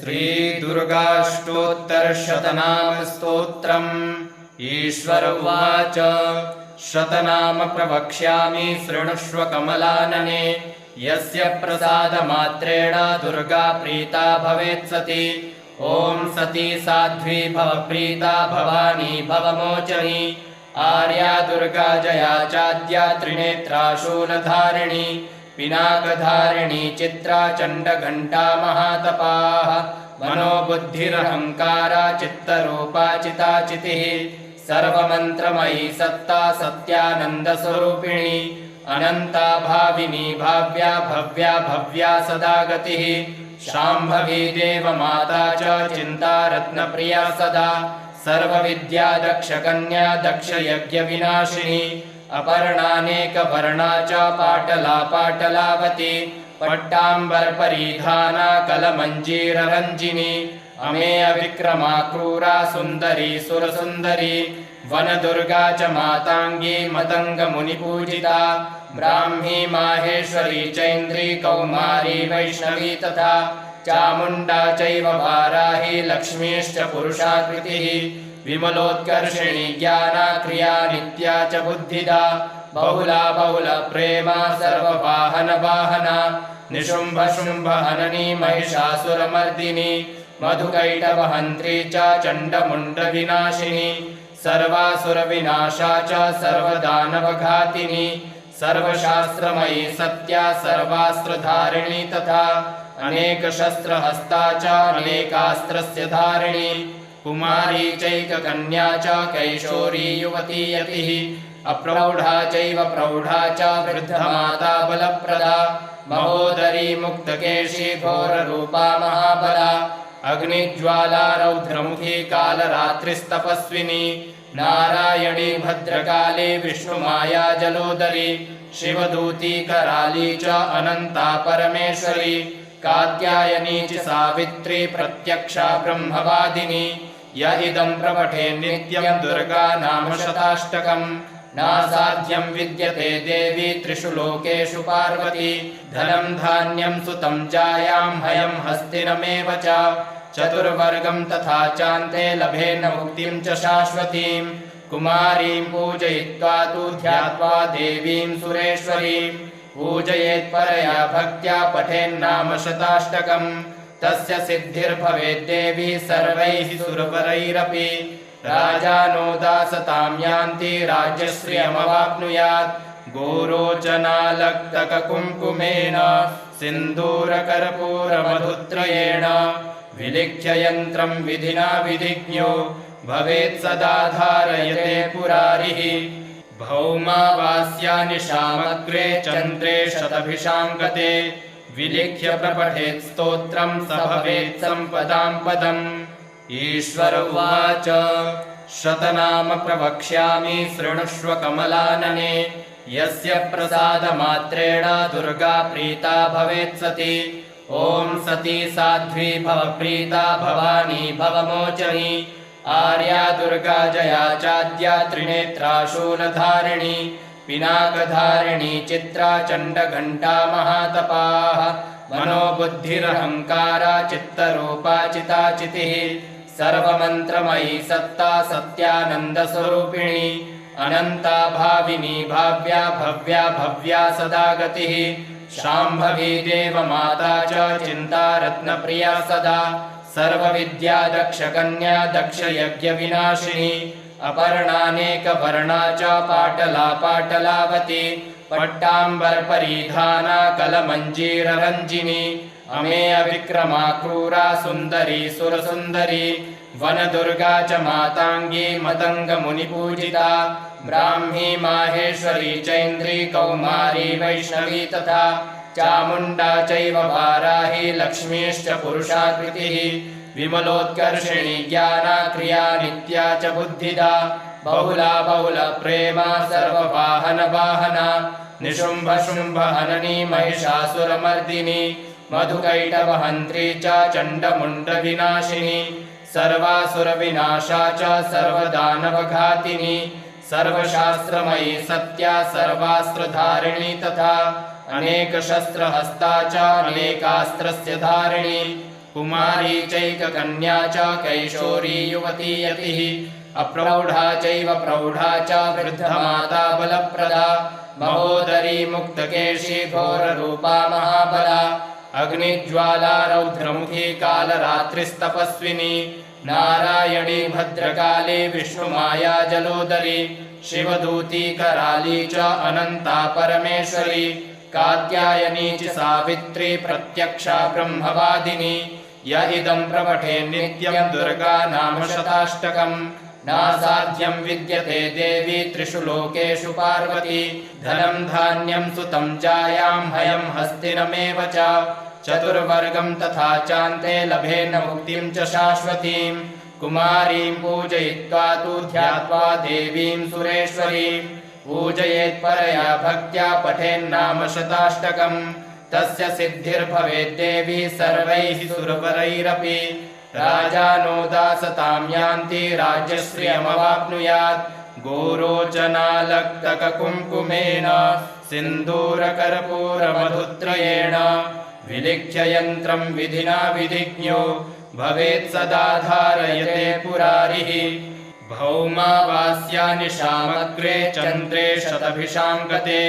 श्रीदुर्गाष्टोत्तरशतनामस्तोत्रम्। ईश्वर उवाच शतनाम प्रवक्ष्यामि शृणुष्व कमलानने। यस्य प्रसादमात्रेण दुर्गा प्रीता भवेत् सती। ॐ सती साध्वी भव प्रीता भवानी भवमोचनी। आर्या दुर्गा जया चाद्या त्रिनेत्रा शूलधारिणी। पिनाकधारिणी चित्रा चण्डघण्टा महातपाः। मनोबुद्धिरहङ्कारा चित्तरूपा चिताचितिः। सर्वमन्त्रमयी सत्ता सत्यानन्दस्वरूपिणी। अनन्ता भाविनी भाव्या भव्या भव्या सदा गतिः। शाम्भवी देवमाता च चिन्तारत्नप्रिया सदा। सर्वविद्या दक्षकन्या दक्षयज्ञविनाशिनी। अपर्णानेकवर्णा च पाटला पाटलावती। पट्टाम्बरपरिधाना कलमञ्जीररञ्जिनी। अमेय विक्रमा क्रूरा सुन्दरी सुरसुन्दरी। वनदुर्गा च माताङ्गी मतङ्गमुनिपूजिता। ब्राह्मी माहेश्वरी चैन्द्री कौमारी वैष्णवी तथा। चामुण्डा चैव वाराही लक्ष्मीश्च पुरुषाकृतिः। विमलोत्कर्षिणी ज्ञाना क्रिया नित्या च बुद्धिदा। बहुला बहुलप्रेमा सर्ववाहनवाहना। निशुम्भशुम्भहननी महिषासुरमर्दिनी। मधुकैटवहन्त्री च चण्डमुण्डविनाशिनी। सर्वासुरविनाशा च सर्वदानवघातिनी। सर्वशास्त्रमयी सत्या सर्वास्त्रधारिणी तथा। अनेकशस्त्रहस्ता च अनेकास्त्रस्य धारिणी। कुमारी चैककन्या च कैशोरी युवती यतिः। अप्रौढा चैव प्रौढा च वृद्धमाता बलप्रदा। महोदरी मुक्तकेशी घोररूपा महाबला। अग्निज्वाला रौद्रमुखी कालरात्रिस्तपस्विनी। नारायणी भद्रकाली विष्णुमाया जलोदरी। शिवदूती कराली च अनन्ता परमेश्वरी। कात्यायनी च सावित्री प्रत्यक्षा ब्रह्मवादिनी। य इदं प्रपठे नित्यं दुर्गा नाम शताष्टकम्। नासाध्यं विद्यते देवी त्रिषु लोकेषु पार्वती। धनं धान्यं सुतं जायां हयं हस्तिनमेव च। चतुर्वर्गं तथा चान्ते लभेन मुक्तिं च शाश्वतीं। कुमारीं पूजयित्वा तु ध्यात्वा देवीं सुरेश्वरीं। पूजयेत्परया भक्त्या पठेन्नाम शताष्टकम्। तस्य सिद्धिर्भवेद्देवी सर्वैः सुरवरैरपि। राजानो दासतां यान्ति राज्यश्रियमवाप्नुयात्। गोरोचनालक्तककुङ्कुमेन सिन्दूरकर्पूरमधुत्रयेण। विलिख्य यन्त्रं विधिना विधिज्ञो भवेत् सदा धारयते पुरारिः। भौमावास्यानिशामग्रे चन्द्रे शतभिषां गते। विलिख्य प्रपठेत् स्तोत्रं स भवेत् सम्पदां पदम्। ईश्वर उवाच शतनाम प्रवक्ष्यामि शृणुष्व कमलानने। यस्य प्रसादमात्रेण दुर्गा प्रीता भवेत् सती। ॐ सती साध्वी भव प्रीता भवानी भवमोचनी। आर्या दुर्गा जया चाद्या त्रिनेत्रा शूलधारिणी। पिनाकधारिणी चित्रा चण्डघण्टा महातपाः। मनोबुद्धिरहङ्कारा चित्तरूपा चिताचितिः। सर्वमन्त्रमयी सत्ता सत्यानन्दस्वरूपिणी। अनन्ता भाविनी भाव्या भव्या भव्या सदा गतिः। शाम्भवी देवमाता च चिन्तारत्नप्रिया सदा। सर्वविद्या दक्षकन्या दक्षयज्ञविनाशिनी। अपर्णानेकवर्णा च पाटला पाटलावती। पट्टाम्बरपरिधाना कलमञ्जीररञ्जिनी। अमेय विक्रमा क्रूरा सुन्दरी सुरसुन्दरी। वनदुर्गा च माताङ्गी मतङ्गमुनिपूजिता। ब्राह्मी माहेश्वरी चैन्द्री कौमारी वैष्णवी तथा। चामुण्डा चैव वाराही लक्ष्मीश्च पुरुषाकृतिः। विमलोत्कर्षिणी ज्ञाना क्रिया नित्या च बुद्धिदा। बहुला बहुलप्रेमा सर्ववाहनवाहना। निशुम्भशुम्भहननी महिषासुरमर्दिनी। मधुकैटवहन्त्री च चण्डमुण्डविनाशिनी। सर्वासुरविनाशा च सर्वदानवघातिनी। सर्वशास्त्रमयी सत्या सर्वास्त्रधारिणी तथा। अनेकशस्त्रहस्ता च अनेकास्त्रस्य धारिणी। कुमारी चैककन्या च कैशोरी युवती यतिः अप्रौढा चैव प्रौढा च वृद्धमाता बलप्रदा महोदरी मुक्तकेशी घोररूपा महाबला अग्निज्वाला रौद्रमुखी कालरात्रिस्तपस्विनी नारायणी भद्रकाली विष्णुमाया जलोदरी शिवदूती कराली च अनन्ता परमेश्वरी कात्यायनी च सावित्री प्रत्यक्षा ब्रह्मवादिनी य इदं प्रपठे नित्यं दुर्गा नाम शताष्टकम् नासाध्यं विद्यते देवी त्रिषु लोकेषु पार्वती धनं धान्यं सुतं जायां हयं हस्तिनमेव च चतुर्वर्गं तथा चान्ते लभेन मुक्तिं च शाश्वतीं कुमारीं पूजयित्वा तु ध्यात्वा देवीं सुरेश्वरीं पूजयेत् परया भक्त्या पठेन्नाम शताष्टकम् तस्य सिद्धिर्भवेद्देवी सर्वैः सुरवरैरपि राजानो दासतां यान्ति राज्यश्रियमवाप्नुयात् गोरोचनालक्तककुङ्कुमेन सिन्दूरकर्पूरमधुत्रयेण विलिख्य यन्त्रं विधिना विधिज्ञो भवेत् सदा धारयते पुरारिः भौमावास्यानिशामग्रे चन्द्रे शतभिषां गते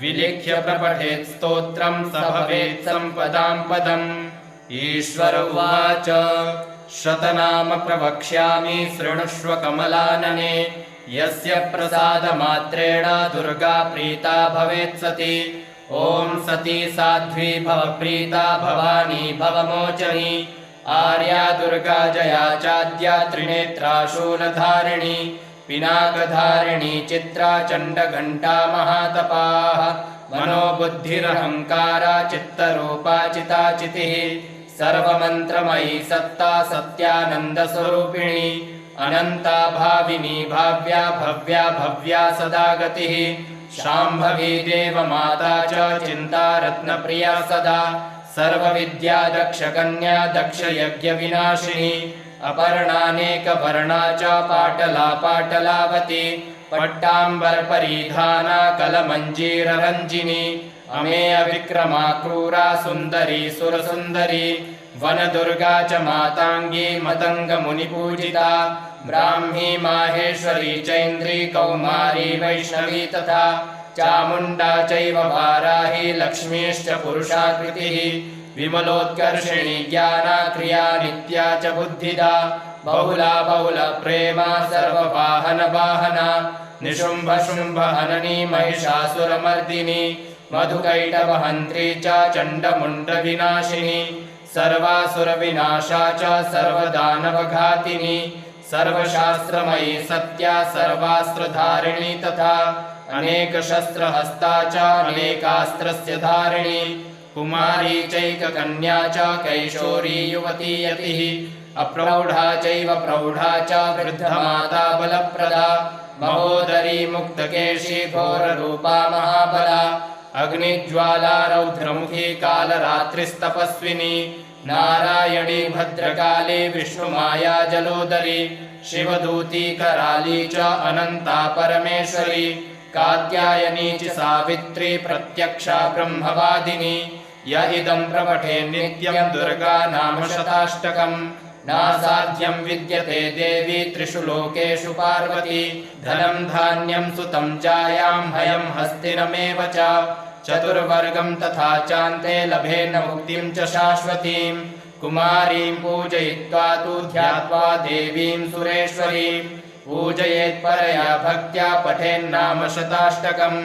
विलिख्य प्रपठेत् स्तोत्रं स भवेत् सम्पदां पदम् ईश्वर उवाच शतनाम प्रवक्ष्यामि शृणुष्व कमलानने यस्य प्रसादमात्रेण दुर्गा प्रीता भवेत् सती ॐ सती साध्वी भव प्रीता भवानी भवमोचनी आर्या दुर्गा जया चाद्या त्रिनेत्रा शूलधारिणी पिनाकधारिणी चित्रा चण्डघण्टा महातपाः मनोबुद्धिरहङ्कारा चित्तरूपा चिताचितिः सर्वमन्त्रमयी सत्ता सत्यानन्दस्वरूपिणी अनन्ता भाविनी भाव्या भव्या भव्या सदा गतिः शाम्भवी देवमाता च चिन्ता रत्नप्रिया सदा सर्वविद्या दक्षकन्या दक्षयज्ञविनाशिनी अपर्णानेकवर्णा च पाटला पाटलावती पट्टाम्बरपरिधाना कलमञ्जीररञ्जिनी अमेय विक्रमा क्रूरा सुन्दरी सुरसुन्दरी वनदुर्गा च माताङ्गी मतङ्गमुनिपूजिता ब्राह्मी माहेश्वरी चैन्द्री कौमारी वैष्णवी तथा चामुण्डा चैव वाराही लक्ष्मीश्च पुरुषाकृतिः विमलोत्कर्षिणी ज्ञाना क्रिया नित्या च बुद्धिदा बहुला बहुलप्रेमा सर्ववाहनवाहना निशुम्भशुम्भहननी महिषासुरमर्दिनी मधुकैटभहन्त्री च चण्डमुण्डविनाशिनी सर्वासुरविनाशा च सर्वदानवघातिनी सर्वशास्त्रमयी सत्या सर्वास्त्रधारिणी तथा अनेकशस्त्रहस्ता च अनेकास्त्रस्य धारिणी कुमारी चैककन्या च कैशोरी युवती यतिः अप्रौढा चैव प्रौढा च वृद्धमाता बलप्रदा महोदरी मुक्तकेशी घोररूपा महाबला अग्निज्वाला रौद्रमुखी कालरात्रिस्तपस्विनी नारायणी भद्रकाली विष्णुमाया जलोदरी शिवदूती कराली च अनन्ता परमेश्वरी कात्यायनी च सावित्री प्रत्यक्षा ब्रह्मवादिनी य इदं प्रपठे नित्यं दुर्गा नाम शताष्टकम् नासाध्यं विद्यते देवी त्रिषु लोकेषु पार्वती धनं धान्यं सुतं जायां हयं हस्तिनमेव च चतुर्वर्गं तथा चान्ते लभेन मुक्तिं च शाश्वतीं कुमारीं पूजयित्वा तु ध्यात्वा देवीं सुरेश्वरीं पूजयेत् परया भक्त्या पठेन्नाम शताष्टकम्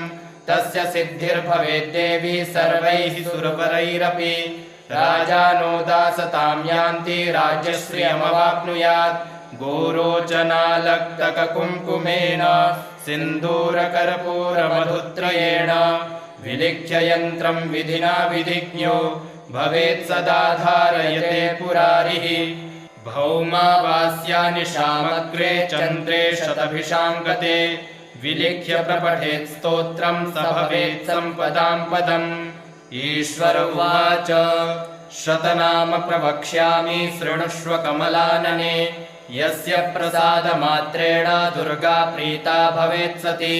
तस्य सिद्धिर्भवेद्देवी सर्वैः सुरवरैरपि राजानो दासतां यान्ति राज्यश्रियमवाप्नुयात् गोरोचनालक्तककुङ्कुमेन सिन्दूरकर्पूरमधुत्रयेण विलिख्य यन्त्रं विधिना विधिज्ञो भवेत् सदा धारयते पुरारिः भौमावास्यानिशामग्रे चन्द्रे शतभिषां गते विलिख्य प्रपठेत् स्तोत्रं स भवेत् सम्पदां पदम् ईश्वर उवाच शतनाम प्रवक्ष्यामि शृणुष्व कमलानने यस्य प्रसादमात्रेण दुर्गा प्रीता भवेत् सती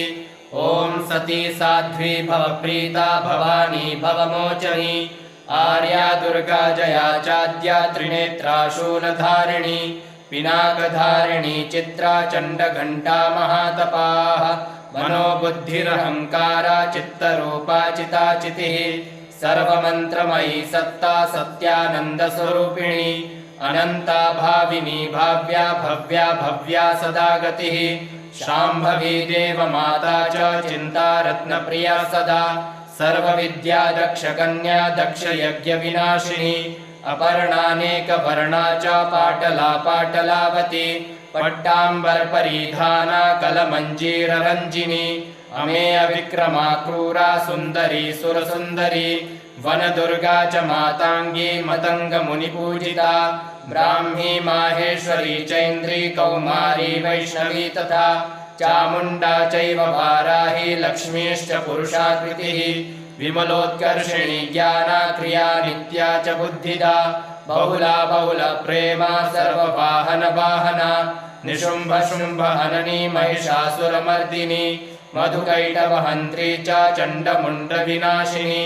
ॐ सती साध्वी भव प्रीता भवानी भवमोचनी आर्या दुर्गा जया चाद्या त्रिनेत्रा शूलधारिणी पिनाकधारिणी चित्रा चण्डघण्टा महातपाः मनोबुद्धिरहङ्कारा चित्तरूपा चिताचितिः सर्वमन्त्रमयी सत्ता सत्यानन्दस्वरूपिणी अनन्ता भाविनी भाव्या भव्या भव्या सदा गतिः शाम्भवी देवमाता च चिन्तारत्नप्रिया सदा सर्वविद्या दक्षकन्या दक्षयज्ञविनाशिनी अपर्णानेकवर्णा च पाटला पाटलावती पट्टाम्बरपरिधाना कलमञ्जीररञ्जिनी अमेय विक्रमा क्रूरा सुन्दरी सुरसुन्दरी वनदुर्गा च माताङ्गी मतङ्गमुनिपूजिता ब्राह्मी माहेश्वरी चैन्द्री कौमारी वैष्णवी तथा चामुण्डा चैव वाराही लक्ष्मीश्च पुरुषाकृतिः विमलोत्कर्षिणी ज्ञाना क्रिया नित्या च बुद्धिदा बहुला बहुलप्रेमा सर्ववाहनवाहना निशुम्भशुम्भहननी महिषासुरमर्दिनी मधुकैटवहन्त्री च चण्डमुण्डविनाशिनी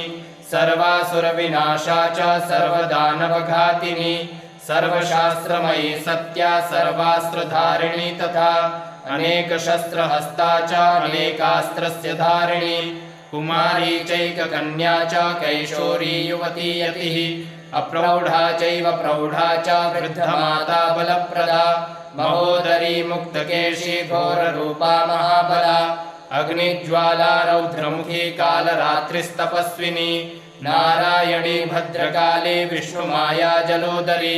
सर्वासुरविनाशा च सर्वदानवघातिनी सर्वशास्त्रमयी सत्या सर्वास्त्रधारिणी तथा अनेकशस्त्रहस्ता च अनेकास्त्रस्य धारिणी कुमारी चैककन्या च कैशोरी युवती यतिः अप्रौढा चैव प्रौढा च वृद्धमाता बलप्रदा महोदरी मुक्तकेशी घोररूपा महाबला अग्निज्वाला रौद्रमुखी कालरात्रिस्तपस्विनी नारायणी भद्रकाली विष्णुमाया जलोदरी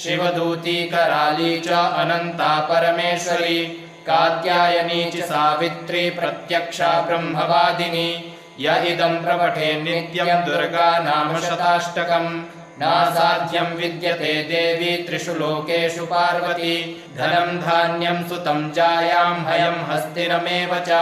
शिवदूती कराली च अनन्ता परमेश्वरी कात्यायनी च सावित्री प्रत्यक्षा ब्रह्मवादिनी य इदं प्रपठे नित्यं दुर्गा नाम शताष्टकम् नासाध्यं विद्यते देवी त्रिषु लोकेषु पार्वती धनं धान्यं सुतं जायां हयं हस्तिनमेव च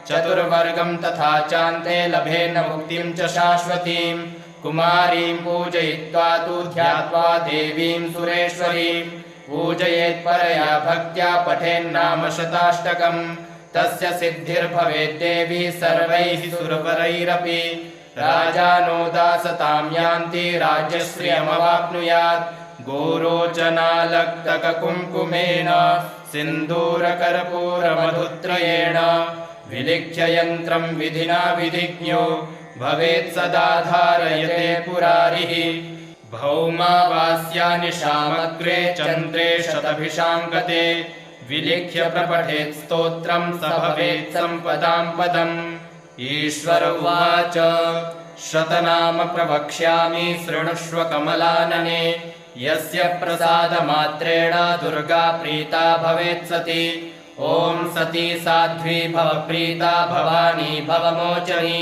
चतुर्वर्गं तथा चान्ते लभेन मुक्तिं च शाश्वतीं कुमारीं पूजयित्वा तु ध्यात्वा देवीं सुरेश्वरीं पूजयेत्परया भक्त्या पठेन्नाम शताष्टकम् तस्य सिद्धिर्भवेद्देवी सर्वैः सुरवरैरपि राजानो दासतां यान्ति राज्यश्रियमवाप्नुयात् गोरोचनालक्तककुङ्कुमेन सिन्दूरकर्पूरमधुत्रयेण विलिख्य यन्त्रं विधिना विधिज्ञो भवेत् सदा धारयते पुरारिः भौमावास्यानि शामग्रे चन्द्रे शतभिषां गते विलिख्य प्रपठेत् स्तोत्रं स भवेत् सम्पदां पदम् ईश्वर उवाच शतनाम प्रवक्ष्यामि शृणुष्व कमलानने यस्य प्रसादमात्रेण दुर्गा प्रीता भवेत् सती ॐ सती साध्वी भव प्रीता भवानी भवमोचनी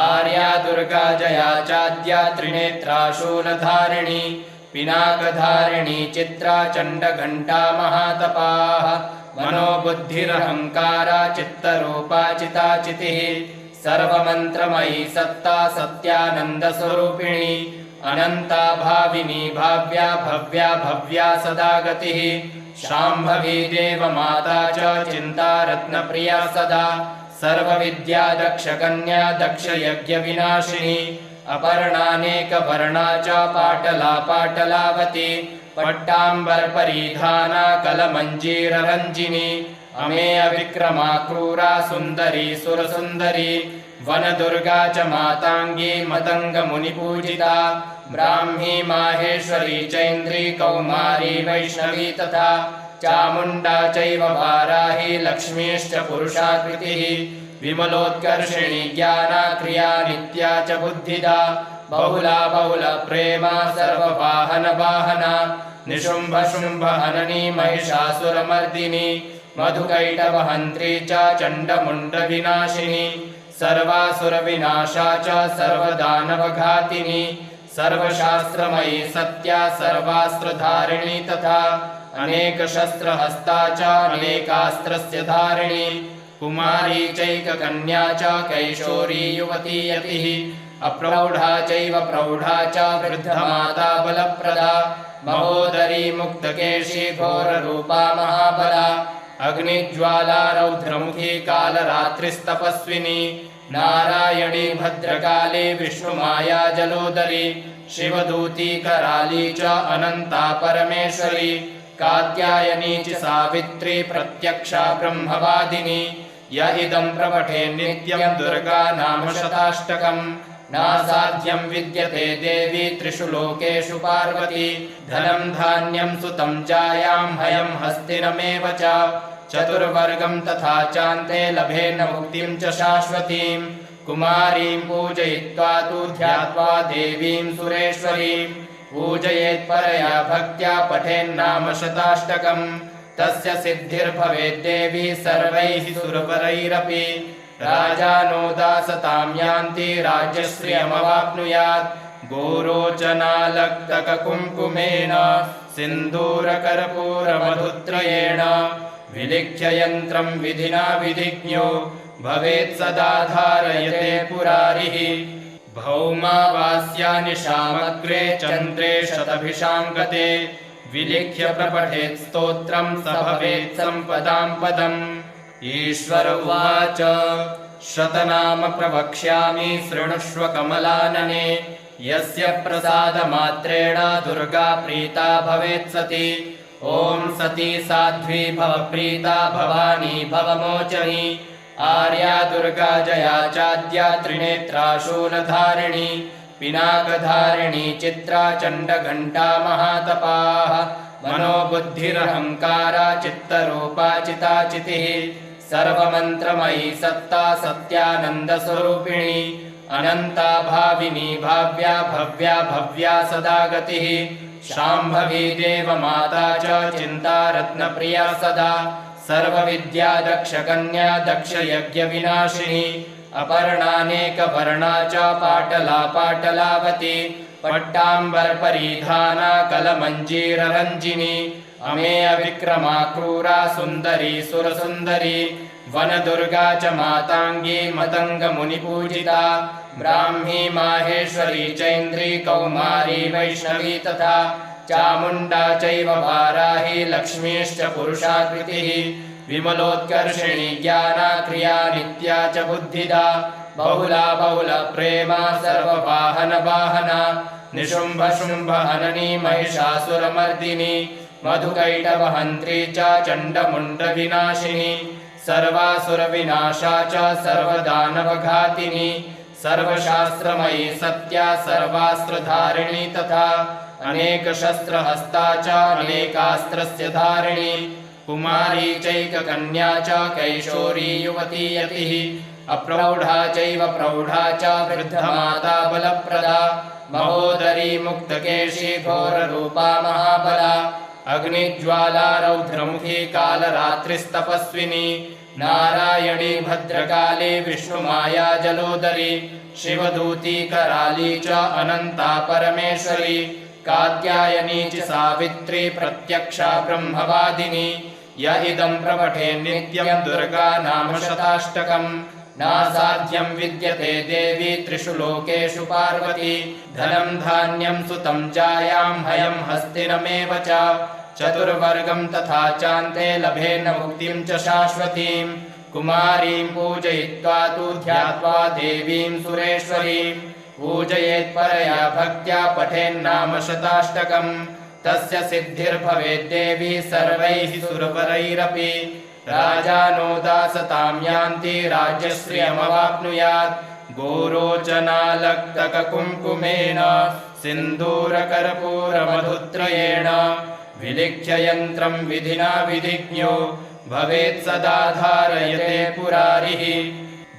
आर्या दुर्गा जया चाद्या त्रिनेत्रा शूलधारिणी पिनाकधारिणी चित्रा चण्डघण्टा महातपाः मनोबुद्धिरहङ्कारा चित्तरूपा चिताचितिः सर्वमन्त्रमयी सत्ता सत्यानन्दस्वरूपिणी अनन्ता भाविनी भाव्या भव्या भव्या सदा गतिः शाम्भवी देवमाता च चिन्तारत्नप्रिया सदा सर्वविद्या दक्षकन्या दक्षयज्ञविनाशिनी अपर्णानेकवर्णा च पाटला पाटलावती पट्टाम्बरपरिधाना कलमञ्जीररञ्जिनी अमेय विक्रमा क्रूरा सुन्दरी सुरसुन्दरी वनदुर्गा च माताङ्गी मतङ्गमुनिपूजिता ब्राह्मी माहेश्वरी चैन्द्री कौमारी वैष्णवी तथा चामुण्डा चैव वाराही लक्ष्मीश्च पुरुषाकृतिः विमलोत्कर्षिणी ज्ञाना क्रिया नित्या च बुद्धिदा बहुला बहुलप्रेमा सर्ववाहनवाहना निशुम्भशुम्भहननी महिषासुरमर्दिनी मधुकैटवहन्त्री च चण्डमुण्डविनाशिनी सर्वासुरविनाशा च सर्वदानवघातिनी सर्वशास्त्रमयी सत्या सर्वास्त्रधारिणी तथा अनेकशस्त्रहस्ता च अनेकास्त्रस्य धारिणी कुमारी चैककन्या च कैशोरी युवती यतिः अप्रौढा चैव प्रौढा च वृद्धमाता बलप्रदा महोदरी मुक्तकेशी घोररूपा महाबला अग्निज्वाला रौद्रमुखी कालरात्रिस्तपस्विनी नारायणी भद्रकाली विष्णुमाया जलोदरी शिवदूती कराली च अनन्ता परमेश्वरी कात्यायनी च सावित्री प्रत्यक्षा ब्रह्मवादिनी य इदं प्रपठे नित्यं दुर्गा नाम शताष्टकम् नासाध्यं विद्यते देवी त्रिषु लोकेषु पार्वती धनं धान्यं सुतं जायां हयं हस्तिनमेव च चतुर्वर्गं तथा चान्ते लभेन मुक्तिं च शाश्वतीं कुमारीं पूजयित्वा तु ध्यात्वा देवीं सुरेश्वरीं पूजयेत् परया भक्त्या पठेन्नाम शताष्टकम् तस्य सिद्धिर्भवेद्देवी सर्वैः सुरवरैरपि राजानो दासतां यान्ति राज्यश्रियमवाप्नुयात् गोरोचनालक्तककुङ्कुमेन सिन्दूरकर्पूरमधुत्रयेण विलिख्य यन्त्रं विधिना विधिज्ञो भवेत् सदा धारयते पुरारिः भौमावास्यानिशामग्रे चन्द्रे शतभिषां गते विलिख्य प्रपठेत् स्तोत्रं स भवेत् सम्पदां पदम् ईश्वर उवाच शतनाम प्रवक्ष्यामि शृणुष्व कमलानने यस्य प्रसादमात्रेण दुर्गा प्रीता भवेत् सती ॐ सती साध्वी भव प्रीता भवानी भवमोचनी आर्या दुर्गा जया चाद्या त्रिनेत्रा शूलधारिणी पिनाकधारिणी चित्रा चण्डघण्टा महातपाः मनोबुद्धिरहङ्कारा चित्तरूपा चिताचितिः सर्वमन्त्रमयी सत्ता सत्यानन्दस्वरूपिणी अनन्ता भाविनी भाव्या भव्या भव्या सदा गतिः शाम्भवी देवमाता च चिन्ता रत्नप्रिया सदा सर्वविद्या दक्षकन्या दक्षयज्ञविनाशिनी अपर्णानेकवर्णा च पाटला पाटलावती पट्टाम्बरपरिधाना कलमञ्जीररञ्जिनी अमेय विक्रमा क्रूरा सुन्दरी सुरसुन्दरी वनदुर्गा च माताङ्गी मतङ्गमुनिपूजिता ब्राह्मी माहेश्वरी चैन्द्री कौमारी वैष्णवी तथा चामुण्डा चैव वाराही लक्ष्मीश्च पुरुषाकृतिः विमलोत्कर्षिणी ज्ञाना क्रिया नित्या च बुद्धिदा बहुला बहुला प्रेमा सर्ववाहन वाहना निशुम्भ शुम्भ हननी महिषासुरमर्दिनी मधुकैटवहन्त्री च चण्डमुण्ड विनाशिनी सर्वासुरविनाशा च सर्वदानवघातिनी सर्वशास्त्रमयी सत्या सर्वास्त्रधारिणी तथा अनेकशस्त्रहस्ता च अनेकास्त्रस्य धारिणी कुमारी चैककन्या च कैशोरी युवती यतिः अप्रौढा चैव प्रौढा च वृद्धमाता बलप्रदा महोदरी मुक्तकेशी घोररूपा महाबला अग्निज्वाला रौद्रमुखी कालरात्रिस्तपस्विनी नारायणी भद्रकाली विष्णुमाया जलोदरी शिवदूती कराली च अनन्ता परमेश्वरी कात्यायनी च सावित्री प्रत्यक्षा ब्रह्मवादिनी य इदं प्रपठे नित्यं दुर्गा नाम शताष्टकम् नासाध्यं विद्यते देवी त्रिषु लोकेषु पार्वती धनं धान्यं सुतं जायां हयं हस्तिनमेव च चतुर्वर्गं तथा चान्ते लभेन मुक्तिं च शाश्वतीं कुमारीं पूजयित्वा तु ध्यात्वा देवीं सुरेश्वरीं पूजयेत् परया भक्त्या पठेन्नाम शताष्टकम् तस्य सिद्धिर्भवेद्देवी सर्वैः सुरवरैरपि राजानो दासतां यान्ति राज्यश्रियमवाप्नुयात् गोरोचनालक्तककुङ्कुमेन सिन्दूरकर्पूरमधुत्रयेण विलिख्य यन्त्रं विधिना विधिज्ञो भवेत् सदा धारयते पुरारिः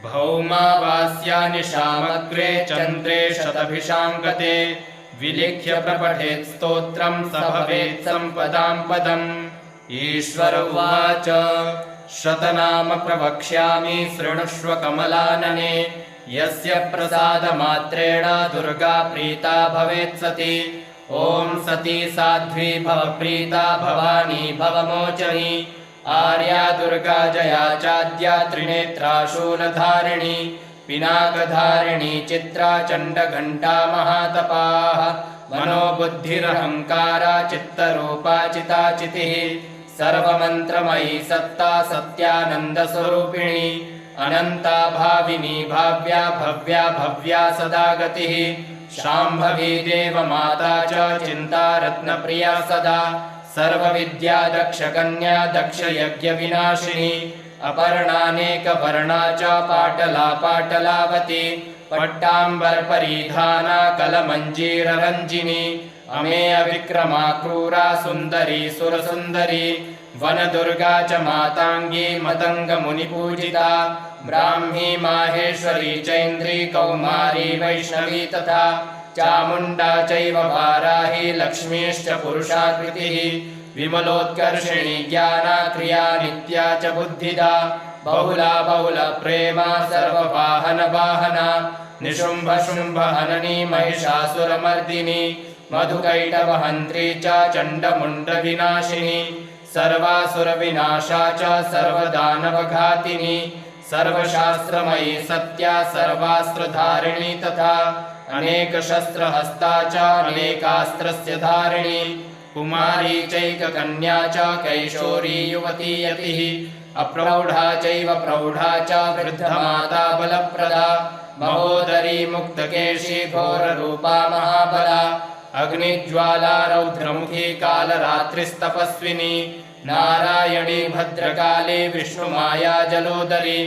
भौमावास्यानिशामग्रे चन्द्रे शतभिषां गते विलिख्य प्रपठेत् स्तोत्रं स भवेत् सम्पदां पदम् ईश्वर उवाच शतनाम प्रवक्ष्यामि शृणुष्व कमलानने यस्य प्रसादमात्रेण दुर्गा प्रीता भवेत् सती ॐ सती साध्वी भव प्रीता भवानी भवमोचनी आर्या दुर्गा जया चाद्या त्रिनेत्रा शूलधारिणी पिनाकधारिणी चित्रा चण्डघण्टा महातपाः मनोबुद्धिरहङ्कारा चित्तरूपा चिताचितिः सर्वमन्त्रमयी सत्ता सत्यानन्दस्वरूपिणी अनन्ता भाविनी भाव्या भव्या भव्या सदा गतिः शाम्भवी देवमाता च चिन्ता रत्नप्रिया सदा सर्वविद्या दक्षकन्या दक्षयज्ञविनाशिनी अपर्णानेकवर्णा च पाटला पाटलावती पट्टाम्बरपरिधाना कलमञ्जीररञ्जिनी अमेय विक्रमा क्रूरा सुन्दरी सुरसुन्दरी वनदुर्गा च माताङ्गी मतङ्गमुनिपूजिता ब्राह्मी माहेश्वरी चैन्द्री कौमारी वैष्णवी तथा चामुण्डा चैव वाराही लक्ष्मीश्च पुरुषाकृतिः विमलोत्कर्षिणी ज्ञाना क्रिया नित्या च बुद्धिदा बहुला बहुलप्रेमा सर्ववाहनवाहना निशुम्भशुम्भहननी महिषासुरमर्दिनी मधुकैटवहन्त्री च चण्डमुण्डविनाशिनी सर्वासुरविनाशा च सर्वदानवघातिनी सर्वशास्त्रमयी सत्या सर्वास्त्रधारिणी तथा अनेकशस्त्रहस्ता च अनेकास्त्रस्य धारिणी कुमारी चैककन्या च कैशोरी युवती यतिः अप्रौढा चैव प्रौढा च वृद्धमाता बलप्रदा महोदरी मुक्तकेशी घोररूपा महाबला अग्निज्वाला रौद्रमुखी कालरात्रिस्तपस्विनी नारायणी भद्रकाली विष्णुमाया जलोदरी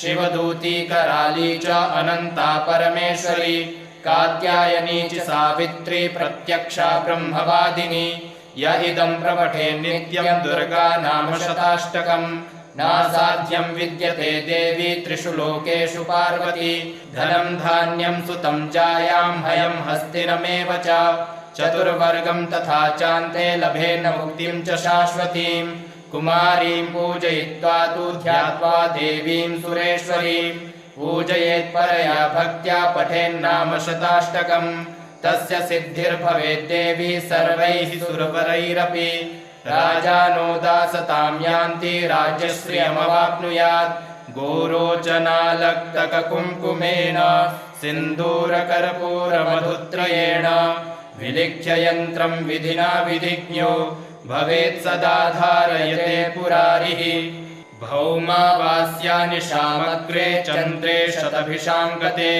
शिवदूती कराली च अनन्ता परमेश्वरी कात्यायनी च सावित्री प्रत्यक्षा ब्रह्मवादिनी य इदं प्रपठे नित्यं दुर्गा नाम शताष्टकम् नासाध्यं विद्यते देवी त्रिषु लोकेषु पार्वती धनं धान्यं सुतं जायां हयं हस्तिनमेव च चतुर्वर्गं तथा चान्ते लभेन मुक्तिं च शाश्वतीं कुमारीं पूजयित्वा तु ध्यात्वा देवीं सुरेश्वरीं पूजयेत्परया भक्त्या पठेन्नाम शताष्टकम् तस्य सिद्धिर्भवेद्देवी सर्वैः सुरवरैरपि राजानो दासतां यान्ति राज्यश्रियमवाप्नुयात् गोरोचनालक्तककुङ्कुमेन सिन्दूरकर्पूरमधुत्रयेण विलिख्य यन्त्रं विधिना विधिज्ञो भवेत् सदा धारयते पुरारिः भौमावास्यानि शामग्रे चन्द्रे शतभिषां गते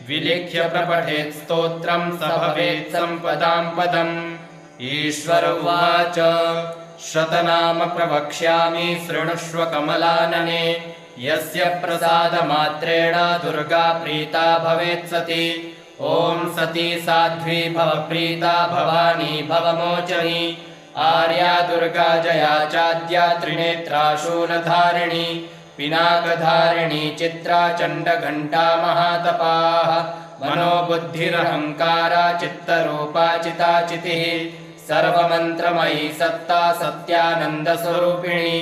विलिख्य प्रपठेत् स्तोत्रं स भवेत् सम्पदां पदम् ईश्वर उवाच शतनाम प्रवक्ष्यामि शृणुष्व कमलानने यस्य प्रसादमात्रेण दुर्गा प्रीता भवेत् सती ॐ सती साध्वी भव प्रीता भवानी भवमोचनी आर्या दुर्गा जया चाद्या त्रिनेत्रा शूलधारिणी पिनाकधारिणी चित्रा चण्डघण्टा महातपाः मनोबुद्धिरहङ्कारा चित्तरूपा चिताचितिः सर्वमन्त्रमयी सत्ता सत्यानन्दस्वरूपिणी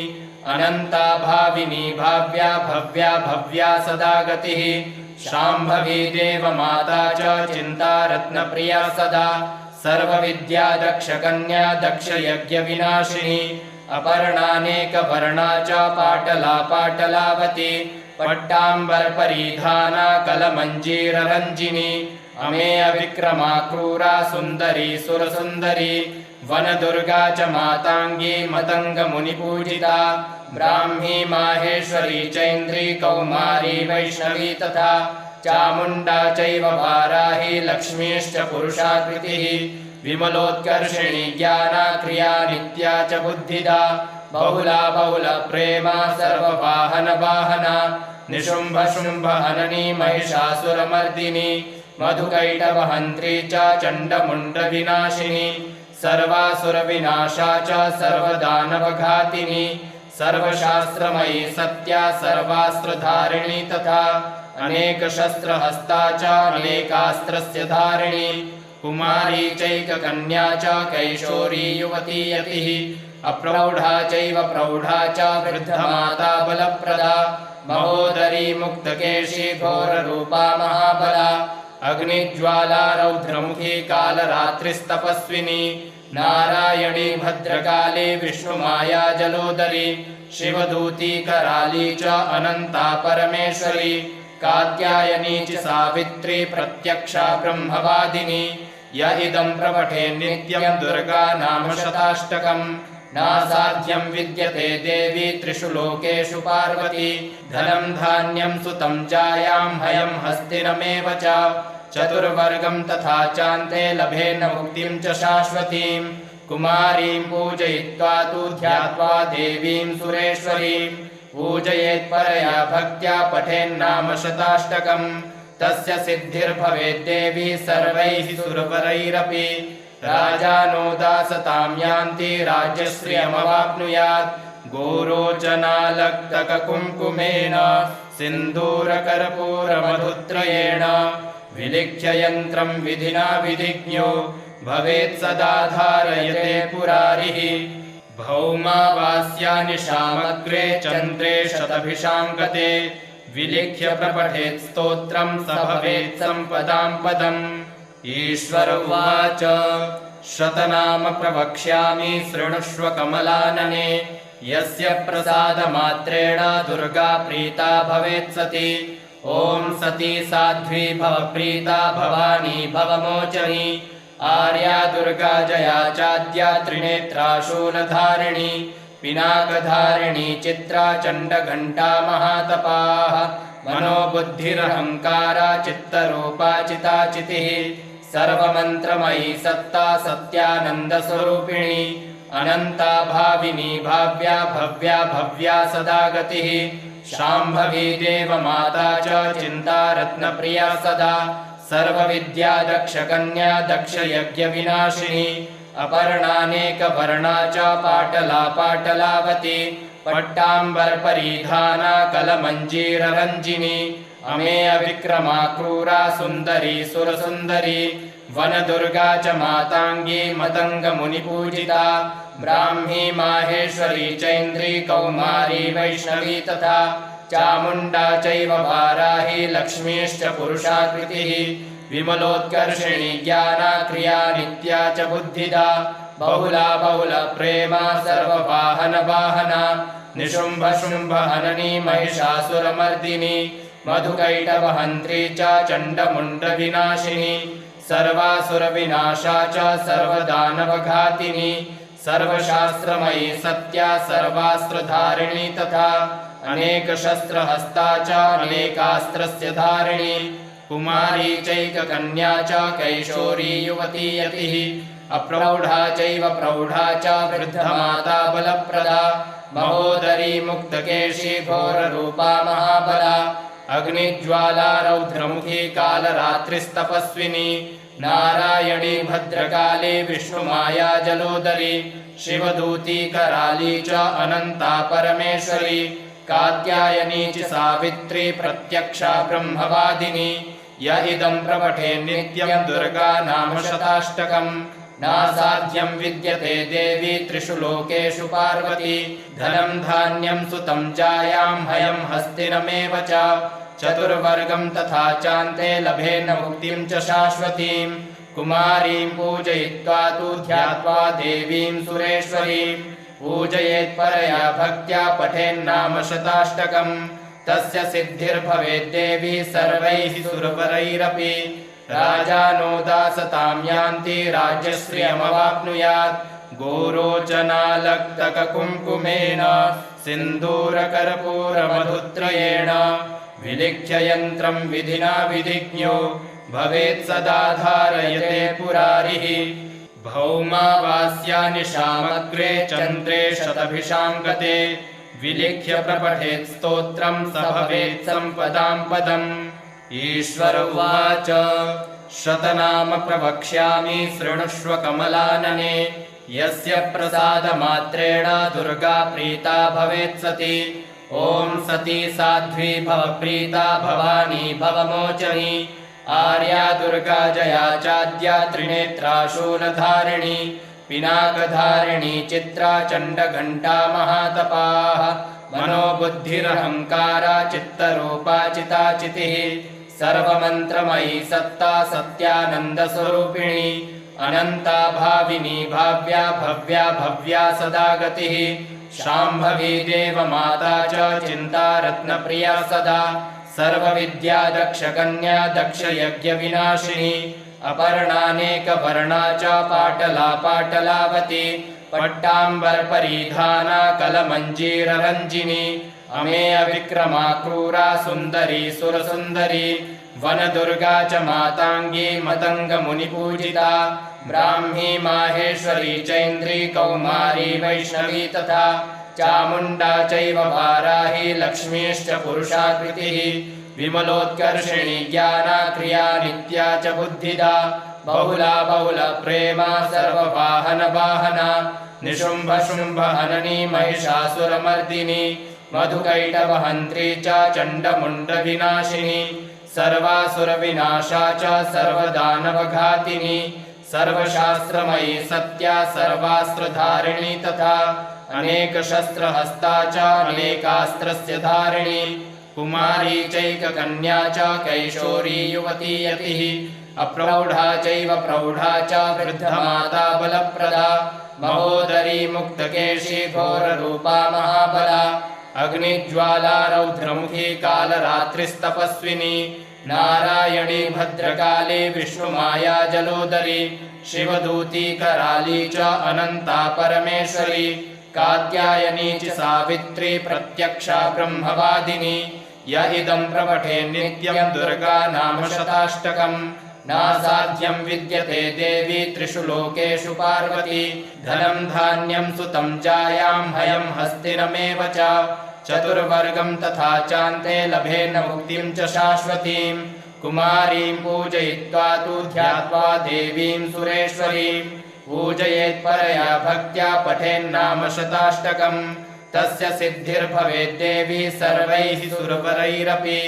अनन्ता भाविनी भाव्या भव्या भव्या सदा गतिः शाम्भवी देवमाता च चिन्ता रत्नप्रिया सदा सर्वविद्या दक्षकन्या दक्षयज्ञविनाशिनी अपर्णानेकवर्णा च पाटला पाटलावती पट्टाम्बरपरिधाना कलमञ्जीररञ्जिनी अमेय विक्रमा क्रूरा सुन्दरी सुरसुन्दरी वनदुर्गा च माताङ्गी मतङ्गमुनिपूजिता ब्राह्मी माहेश्वरी चैन्द्री कौमारी वैष्णवी तथा चामुण्डा चैव वाराही लक्ष्मीश्च पुरुषाकृतिः विमलोत्कर्षिणी ज्ञाना क्रिया नित्या च बुद्धिदा बहुला बहुलप्रेमा सर्ववाहनवाहना निशुम्भशुम्भहननी महिषासुरमर्दिनी मधुकैटवहन्त्री च चण्डमुण्डविनाशिनी सर्वासुरविनाशा च सर्वदानवघातिनी सर्वशास्त्रमयी सत्या सर्वास्त्रधारिणी तथा अनेकशस्त्रहस्ता च अनेकास्त्रस्य धारिणी कुमारी चैककन्या च कैशोरी युवती यतिः अप्रौढा चैव प्रौढा च वृद्धमाता बलप्रदा महोदरी मुक्तकेशी घोररूपा महाबला अग्निज्वाला रौद्रमुखी कालरात्रिस्तपस्विनी नारायणी भद्रकाली विष्णुमाया जलोदरी शिवदूती कराली च अनन्ता परमेश्वरी कात्यायनी च सावित्री प्रत्यक्षा ब्रह्मवादिनी य इदं प्रपठे नित्यं दुर्गा नाम शताष्टकम् नासाध्यं विद्यते देवी त्रिषु लोकेषु पार्वती धनं धान्यं सुतं जायां हयं हस्तिनमेव च चतुर्वर्गं तथा चान्ते लभेन मुक्तिं च शाश्वतीं कुमारीं पूजयित्वा तु ध्यात्वा देवीं सुरेश्वरीं पूजयेत् परया भक्त्या पठेन्नाम शताष्टकम् तस्य सिद्धिर्भवेद्देवी सर्वैः सुरवरैरपि राजानो दासतां यान्ति राज्यश्रियमवाप्नुयात् गोरोचनालक्तककुङ्कुमेन सिन्दूरकर्पूरमधुत्रयेण विलिख्य यन्त्रं विधिना विधिज्ञो भवेत् सदा धारयते पुरारिः भौमावास्यानिशामग्रे चन्द्रे शतभिषां गते विलिख्य प्रपठेत् स्तोत्रं स भवेत् सम्पदां पदम् ईश्वर उवाच शतनाम प्रवक्ष्यामि शृणुष्व कमलानने यस्य प्रसादमात्रेण दुर्गा प्रीता भवेत् सती ॐ सती साध्वी भव प्रीता भवानी भवमोचनी आर्या दुर्गा जया चाद्या त्रिनेत्रा शूलधारिणी पिनाकधारिणी चित्रा चण्डघण्टा महातपाः मनोबुद्धिरहङ्कारा चित्तरूपा चिताचितिः सर्वमन्त्रमयी सत्ता सत्यानन्दस्वरूपिणी अनन्ता भाविनी भाव्या भव्या भव्या सदा गतिः शाम्भवी देवमाता च चिन्तारत्नप्रिया सदा सर्वविद्या दक्षकन्या दक्षयज्ञविनाशिनी अपर्णानेकवर्णा च पाटला पाटलावती पट्टाम्बरपरिधाना कलमञ्जीररञ्जिनी अमेय विक्रमा क्रूरा सुन्दरी सुरसुन्दरी वनदुर्गा च माताङ्गी मतङ्गमुनिपूजिता ब्राह्मी माहेश्वरी चैन्द्री कौमारी वैष्णवी तथा चामुण्डा चैव वाराही लक्ष्मीश्च पुरुषाकृतिः विमलोत्कर्षिणी ज्ञाना क्रिया नित्या च बुद्धिदा बहुला बहुलप्रेमा सर्ववाहनवाहना निशुम्भशुम्भहननी महिषासुरमर्दिनी मधुकैटवहन्त्री च चण्डमुण्डविनाशिनी सर्वासुरविनाशा च सर्वदानवघातिनी सर्वशास्त्रमयी सत्या सर्वास्त्रधारिणी तथा अनेकशस्त्रहस्ता च अनेकास्त्रस्य धारिणी कुमारी चैककन्या च कैशोरी युवती यतिः अप्रौढा चैव प्रौढा च वृद्धमाता बलप्रदा महोदरी मुक्तकेशी घोररूपा महाबला अग्निज्वाला रौद्रमुखी कालरात्रिस्तपस्विनी नारायणी भद्रकाली विष्णुमाया जलोदरी शिवदूती कराली च अनन्ता परमेश्वरी कात्यायनी च सावित्री प्रत्यक्षा ब्रह्मवादिनी य इदं प्रपठे नित्यं दुर्गा नाम शताष्टकम् नासाध्यं विद्यते देवी त्रिषु लोकेषु पार्वती धनं धान्यं सुतं जायां हयं हस्तिनमेव च चतुर्वर्गं तथा चान्ते लभेन मुक्तिं च शाश्वतीं कुमारीं पूजयित्वा तु ध्यात्वा देवीं सुरेश्वरीं पूजयेत् परया भक्त्या पठेन्नाम शताष्टकम् तस्य सिद्धिर्भवेद्देवी सर्वैः सुरवरैरपि राजानो दासतां यान्ति राज्यश्रियमवाप्नुयात् गोरोचनालक्तककुङ्कुमेन सिन्दूरकर्पूरमधुत्रयेण विलिख्य यन्त्रं विधिना विधिज्ञो भवेत् सदा धारयते पुरारिः भौमावास्यानिशामग्रे चन्द्रे शतभिषां गते विलिख्य प्रपठेत् स्तोत्रं स भवेत् सम्पदां पदम् ईश्वर उवाच शतनाम प्रवक्ष्यामि शृणुष्व कमलानने यस्य प्रसादमात्रेण दुर्गा प्रीता भवेत् सती ॐ सती साध्वी भव प्रीता भवानी भवमोचनी आर्या दुर्गा जया चाद्या त्रिनेत्रा शूलधारिणी पिनाकधारिणी चित्रा चण्डघण्टा महातपाः मनोबुद्धिरहङ्कारा चित्तरूपा चिताचितिः सर्वमन्त्रमयी सत्ता सत्यानन्दस्वरूपिणी अनन्ता भाविनी भाव्या भव्या भव्या सदा गतिः शाम्भवी देवमाता च चिन्तारत्नप्रिया सदा सर्वविद्या दक्षकन्या दक्षयज्ञविनाशिनी अपर्णानेकवर्णा च पाटला पाटलावती पट्टाम्बरपरिधाना कलमञ्जीररञ्जिनी अमेय विक्रमा क्रूरा सुन्दरी सुरसुन्दरी वनदुर्गा च माताङ्गी मतङ्गमुनिपूजिता ब्राह्मी माहेश्वरी चैन्द्री कौमारी वैष्णवी तथा चामुण्डा चैव वाराही लक्ष्मीश्च पुरुषाकृतिः विमलोत्कर्षिणी ज्ञाना क्रिया नित्या च बुद्धिदा बहुला प्रेमा सर्ववाहना निशुम्भ हननी महिषासुरमर्दिनी मधुकैटवहन्त्री च चण्डमुण्डविनाशिनी सर्वासुरविनाशा च सर्वदानवघातिनी सर्वशास्त्रमयी सत्या सर्वास्त्रधारिणी तथा अनेकशस्त्रहस्ता च अनेकास्त्रस्य धारिणी कुमारी चैककन्या च कैशोरी युवती यतिः अप्रौढा चैव प्रौढा च वृद्धमाता बलप्रदा महोदरी मुक्तकेशी घोररूपा महाबला अग्निज्वाला रौद्रमुखी कालरात्रिस्तपस्विनी नारायणी भद्रकाली विष्णुमाया जलोदरी शिवदूती कराली च अनन्ता परमेश्वरी कात्यायनी च सावित्री प्रत्यक्षा ब्रह्मवादिनी य इदं प्रपठे नित्यं दुर्गा नाम शताष्टकम् नासाध्यं विद्यते देवी त्रिषु लोकेषु पार्वती धनं धान्यं सुतं जायां हयं हस्तिनमेव च चतुर्वर्गं तथा चान्ते लभेन मुक्तिं च शाश्वतीं कुमारीं पूजयित्वा तु ध्यात्वा देवीं सुरेश्वरीं पूजयेत्परया भक्त्या पठेन्नाम शताष्टकम् तस्य सिद्धिर्भवेद्देवी सर्वैः सुरवरैरपि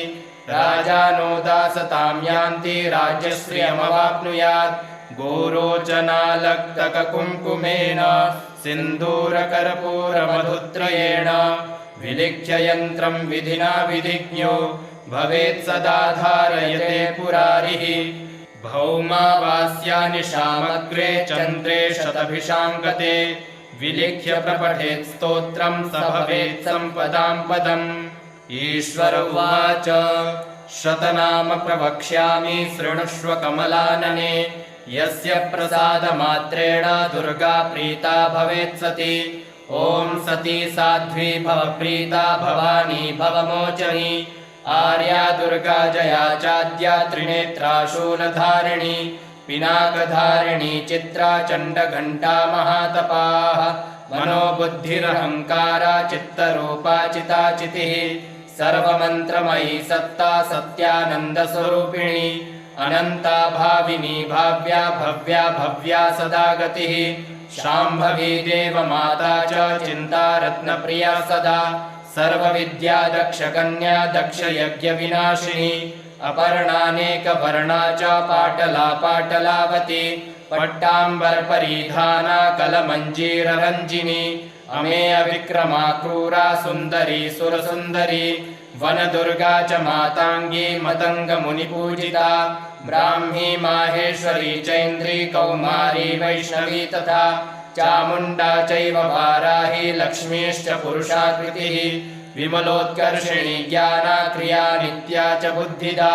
राजानो दासतां यान्ति राज्यश्रियमवाप्नुयात् गोरोचनालक्तककुङ्कुमेन सिन्दूरकर्पूरमधुत्रयेण विलिख्य यन्त्रं विधिना विधिज्ञो भवेत् सदा धारयते पुरारिः भौमावास्यानिशामग्रे चन्द्रे शतभिषां गते विलिख्य प्रपठेत् स्तोत्रं स भवेत् सम्पदां पदम् ईश्वर उवाच शतनाम प्रवक्ष्यामि शृणुष्व कमलानने यस्य प्रसादमात्रेण दुर्गा प्रीता भवेत् सती ॐ सती साध्वी भव प्रीता भवानी भवमोचनी आर्या दुर्गा जया चाद्या त्रिनेत्रा शूलधारिणी पिनाकधारिणी चित्रा चण्डघण्टा महातपाः मनोबुद्धिरहङ्कारा चित्तरूपा चिताचितिः सर्वमन्त्रमयी सत्ता सत्यानन्दस्वरूपिणी अनन्ता भाविनी भाव्या भव्या सदा गतिः शाम्भवी देवमाता च चिन्तारत्नप्रिया सदा सर्वविद्या दक्षकन्या दक्षयज्ञविनाशिनी अपर्णानेकवर्णा च पाटला पाटलावती पट्टाम्बरपरिधाना कलमञ्जीररञ्जिनी अमेय विक्रमा क्रूरा सुन्दरी सुरसुन्दरी वनदुर्गा च माताङ्गी मतङ्गमुनिपूजिता ब्राह्मी माहेश्वरी चैन्द्री कौमारी वैष्णवी तथा चामुण्डा चैव वाराही लक्ष्मीश्च पुरुषाकृतिः विमलोत्कर्षिणी ज्ञाना क्रिया नित्या च बुद्धिदा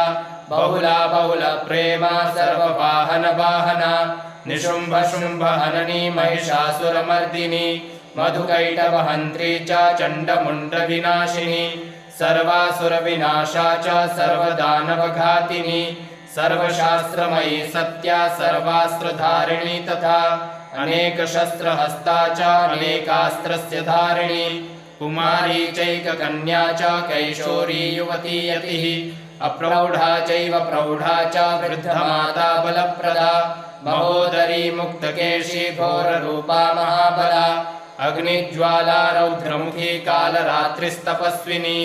बहुला प्रेमा सर्ववाहना निशुम्भ हननी महिषासुरमर्दिनी मधुकैटवहन्त्री च चण्डमुण्डविनाशिनी सर्वासुरविनाशा च सर्वदानवघातिनी सर्वशास्त्रमयी सत्या सर्वास्त्रधारिणी तथा अनेकशस्त्रहस्ता च अनेकास्त्रस्य धारिणी कुमारी चैककन्या च कैशोरी युवती यतिः अप्रौढा चैव प्रौढा च वृद्धमाता बलप्रदा महोदरी मुक्तकेशी घोररूपा महाबला अग्निज्वाला रौद्रमुखी कालरात्रिस्तपस्विनी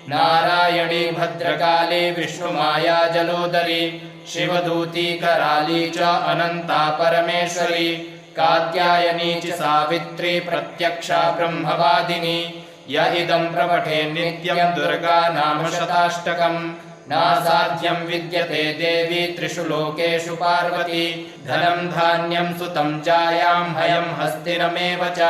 नारायणी भद्रकाली विष्णुमाया जलोदरी शिवदूती कराली च अनन्ता परमेश्वरी कात्यायनी च सावित्री प्रत्यक्षा ब्रह्मवादिनी य इदं प्रपठे नित्यं दुर्गा नाम शताष्टकम् नासाध्यं विद्यते देवी त्रिषु लोकेषु पार्वती धनं धान्यं सुतं जायां हयं हस्तिनमेव च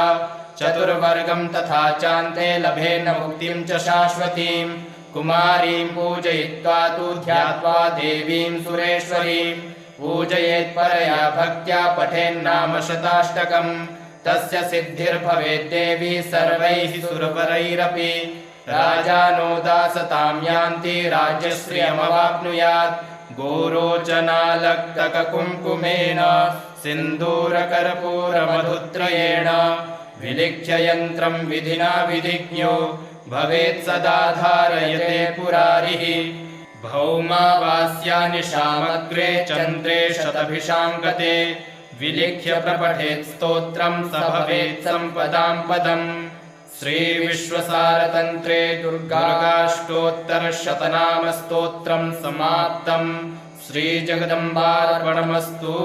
चतुर्वर्गं तथा चान्ते लभेन मुक्तिं च शाश्वतीं कुमारीं पूजयित्वा तु ध्यात्वा देवीं सुरेश्वरीं पूजयेत्परया भक्त्या पठेन्नाम शताष्टकम् तस्य सिद्धिर्भवेद्देवी सर्वैः सुरवरैरपि राजानो दासतां यान्ति राज्यश्रियमवाप्नुयात् गोरोचनालक्तककुङ्कुमेन सिन्दूरकर्पूरमधुत्रयेण विलिख्य यन्त्रं विधिना विधिज्ञो भवेत् सदा धारयते पुरारिः भौमावास्यानि शामग्रे चन्द्रे शतभिषां गते विलिख्य प्रपठेत् स्तोत्रं स भवेत् सम्पदां पदम् श्रीविश्वसारतन्त्रे दुर्गाष्टोत्तरशतनामस्तोत्रं समाप्तम् श्रीजगदम्बार्पणमस्तु।